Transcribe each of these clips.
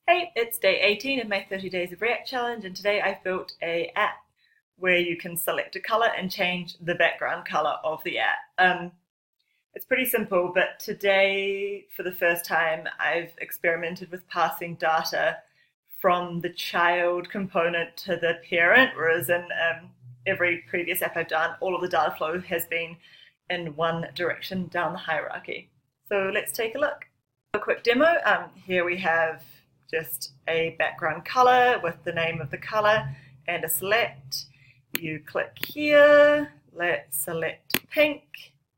Hey, it's day 18 of my 30 Days of React Challenge, and today I've built an app where you can select a color and change the background color of the app. It's pretty simple, but today, for the first time, I've experimented with passing data from the child component to the parent, whereas in every previous app I've done, all of the data flow has been in one direction down the hierarchy. So let's take a look. A quick demo. Here we have just a background color with the name of the color and a select. You click here, let's select pink.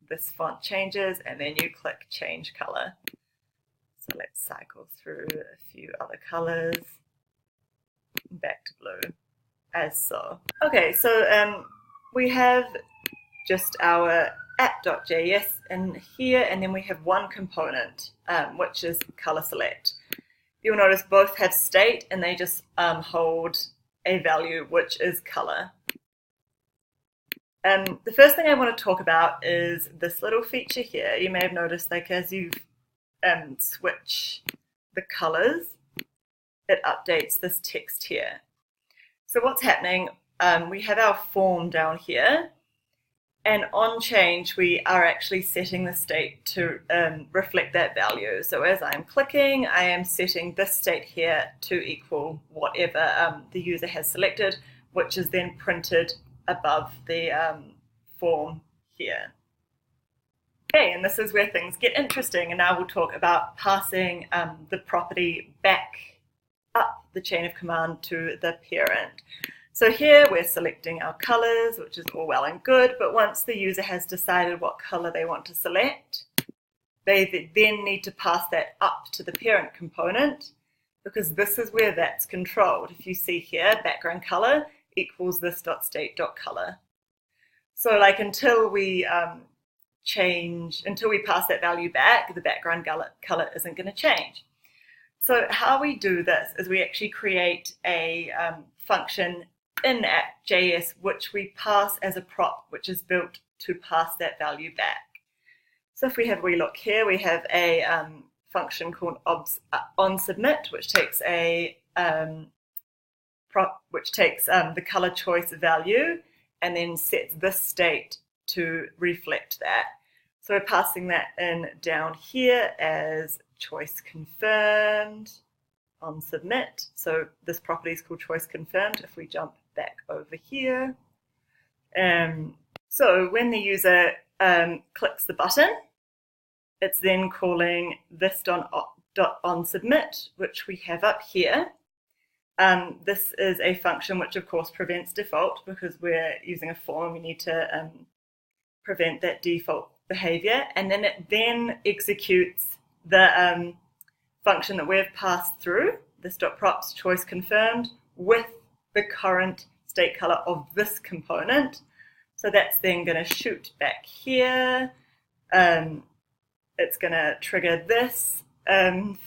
This font changes, and then you click change color. So let's cycle through a few other colors. Back to blue, as so. Okay, so we have just our app.js in here, and then we have one component, which is color select. You'll notice both have state, and they just hold a value, which is color. The first thing I want to talk about is this little feature here. You may have noticed, like, as you switch the colors, it updates this text here. So what's happening, we have our form down here, and on change, we are actually setting the state to reflect that value. So as I'm clicking, I am setting this state here to equal whatever the user has selected, which is then printed above the form here. Okay, and this is where things get interesting, and now we'll talk about passing the property back up the chain of command to the parent. So here we're selecting our colors, which is all well and good, but once the user has decided what color they want to select, they then need to pass that up to the parent component, because this is where that's controlled. If you see here, background color equals this.state.color. So like until we pass that value back, the background color isn't going to change. So how we do this is we actually create a function in app.js which we pass as a prop, which is built to pass that value back. So if we have a wee look here, we have a function called onSubmit, which takes a the color choice value and then sets this state to reflect that. So we're passing that in down here as choice confirmed on submit. So this property is called choice confirmed. If we jump back over here, so when the user clicks the button, it's then calling this.onSubmit, which we have up here. This is a function which of course prevents default, because we're using a form. We need to prevent that default behavior, and then it then executes the function that we've passed through, this.props choice confirmed, with the current state color of this component. So that's then going to shoot back here. It's going to trigger this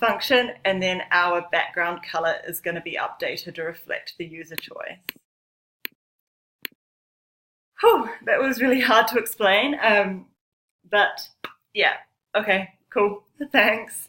function, and then our background color is going to be updated to reflect the user choice. Whew, that was really hard to explain, but yeah, okay, cool, thanks.